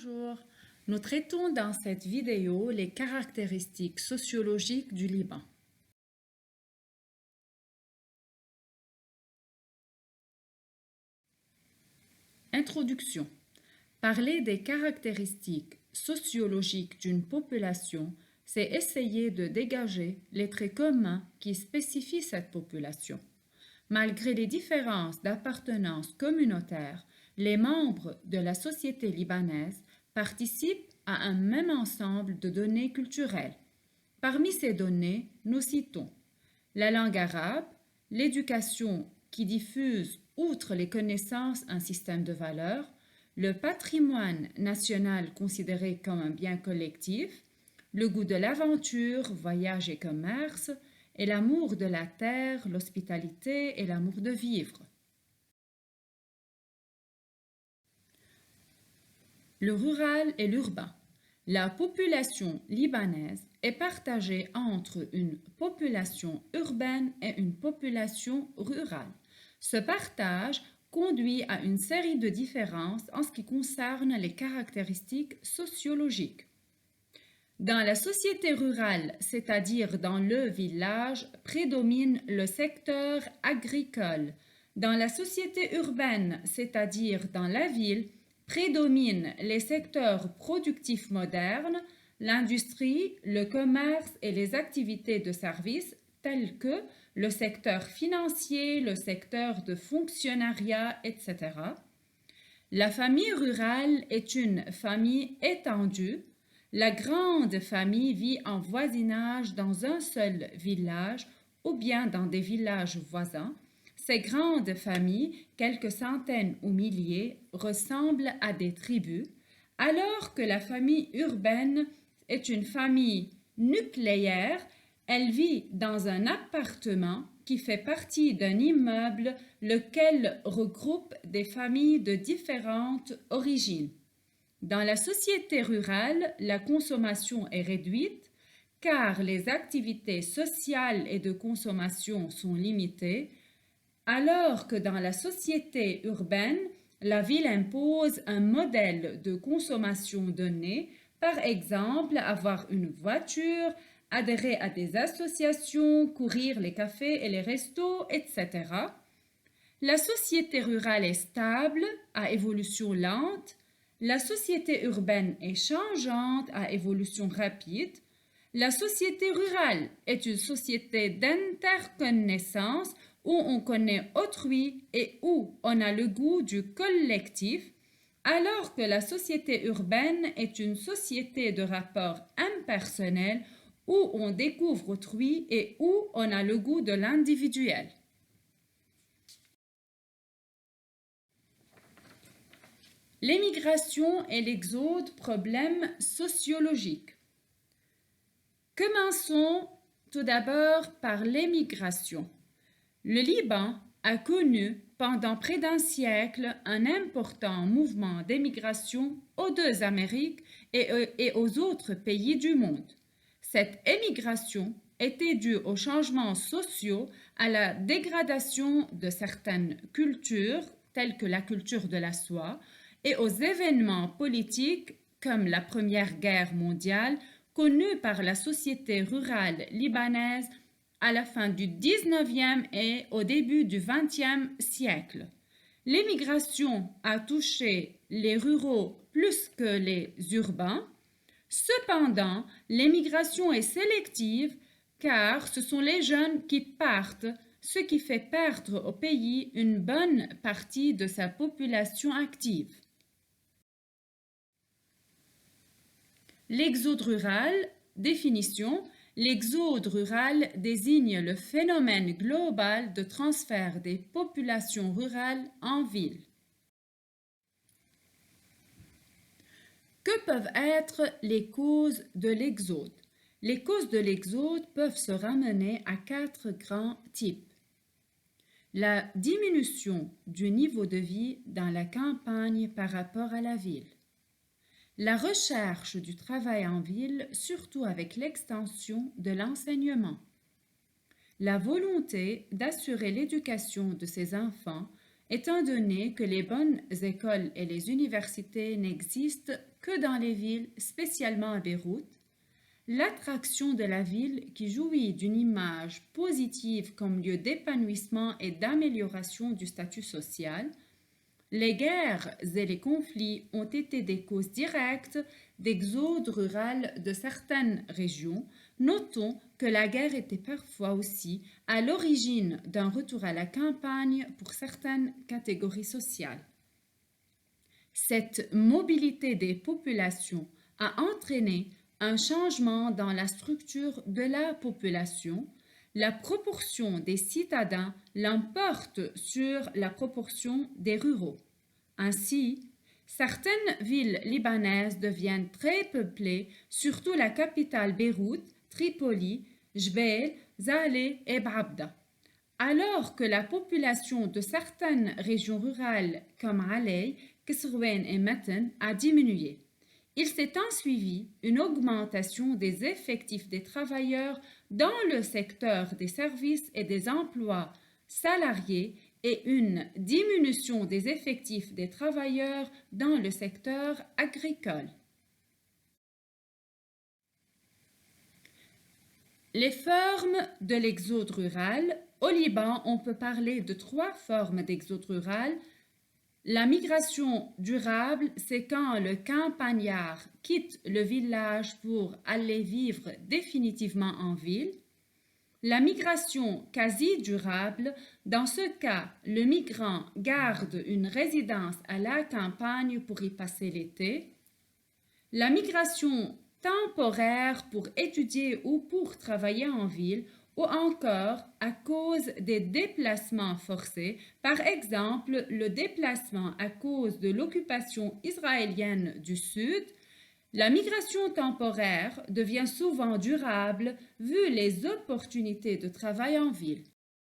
Bonjour, nous traitons dans cette vidéo les caractéristiques sociologiques du Liban. Introduction. Parler des caractéristiques sociologiques d'une population, c'est essayer de dégager les traits communs qui spécifient cette population. Malgré les différences d'appartenance communautaire, les membres de la société libanaise participent à un même ensemble de données culturelles. Parmi ces données, nous citons la langue arabe, l'éducation qui diffuse, outre les connaissances, un système de valeurs, le patrimoine national considéré comme un bien collectif, le goût de l'aventure, voyage et commerce, et l'amour de la terre, l'hospitalité et l'amour de vivre. Le rural et l'urbain. La population libanaise est partagée entre une population urbaine et une population rurale. Ce partage conduit à une série de différences en ce qui concerne les caractéristiques sociologiques. Dans la société rurale, c'est-à-dire dans le village, prédomine le secteur agricole. Dans la société urbaine, c'est-à-dire dans la ville, prédominent les secteurs productifs modernes, l'industrie, le commerce et les activités de services tels que le secteur financier, le secteur de fonctionnariat, etc. La famille rurale est une famille étendue. La grande famille vit en voisinage dans un seul village ou bien dans des villages voisins. Ces grandes familles, quelques centaines ou milliers, ressemblent à des tribus, alors que la famille urbaine est une famille nucléaire. Elle vit dans un appartement qui fait partie d'un immeuble lequel regroupe des familles de différentes origines. Dans la société rurale, la consommation est réduite car les activités sociales et de consommation sont limitées, alors que dans la société urbaine, la ville impose un modèle de consommation donné, par exemple avoir une voiture, adhérer à des associations, courir les cafés et les restos, etc. La société rurale est stable, à évolution lente. La société urbaine est changeante, à évolution rapide. La société rurale est une société d'interconnaissance où on connaît autrui et où on a le goût du collectif, alors que la société urbaine est une société de rapports impersonnels où on découvre autrui et où on a le goût de l'individuel. L'émigration et l'exode, problème sociologique. Commençons tout d'abord par l'émigration. Le Liban a connu pendant près d'un siècle un important mouvement d'émigration aux deux Amériques et aux autres pays du monde. Cette émigration était due aux changements sociaux, à la dégradation de certaines cultures, telles que la culture de la soie, et aux événements politiques comme la Première Guerre mondiale, connue par la société rurale libanaise à la fin du XIXe et au début du XXe siècle. L'émigration a touché les ruraux plus que les urbains. Cependant, l'émigration est sélective car ce sont les jeunes qui partent, ce qui fait perdre au pays une bonne partie de sa population active. L'exode rural, définition. L'exode rural désigne le phénomène global de transfert des populations rurales en ville. Que peuvent être les causes de l'exode? Les causes de l'exode peuvent se ramener à 4 grands types. La diminution du niveau de vie dans la campagne par rapport à la ville. La recherche du travail en ville, surtout avec l'extension de l'enseignement. La volonté d'assurer l'éducation de ses enfants étant donné que les bonnes écoles et les universités n'existent que dans les villes, spécialement à Beyrouth. L'attraction de la ville, qui jouit d'une image positive comme lieu d'épanouissement et d'amélioration du statut social. Les guerres et les conflits ont été des causes directes d'exode rural de certaines régions. Notons que la guerre était parfois aussi à l'origine d'un retour à la campagne pour certaines catégories sociales. Cette mobilité des populations a entraîné un changement dans la structure de la population. La proportion des citadins l'emporte sur la proportion des ruraux. Ainsi, certaines villes libanaises deviennent très peuplées, surtout la capitale Beyrouth, Tripoli, Jbeil, Zalé et Babda. Alors que la population de certaines régions rurales comme Alay, Kisrwen et Meten a diminué. Il s'est ensuivi une augmentation des effectifs des travailleurs dans le secteur des services et des emplois salariés et une diminution des effectifs des travailleurs dans le secteur agricole. Les formes de l'exode rural. Au Liban, on peut parler de 3 formes d'exode rural. La migration durable, c'est quand le campagnard quitte le village pour aller vivre définitivement en ville. La migration quasi durable, dans ce cas, le migrant garde une résidence à la campagne pour y passer l'été. La migration temporaire pour étudier ou pour travailler en ville, ou encore à cause des déplacements forcés, par exemple le déplacement à cause de l'occupation israélienne du Sud. La migration temporaire devient souvent durable vu les opportunités de travail en ville.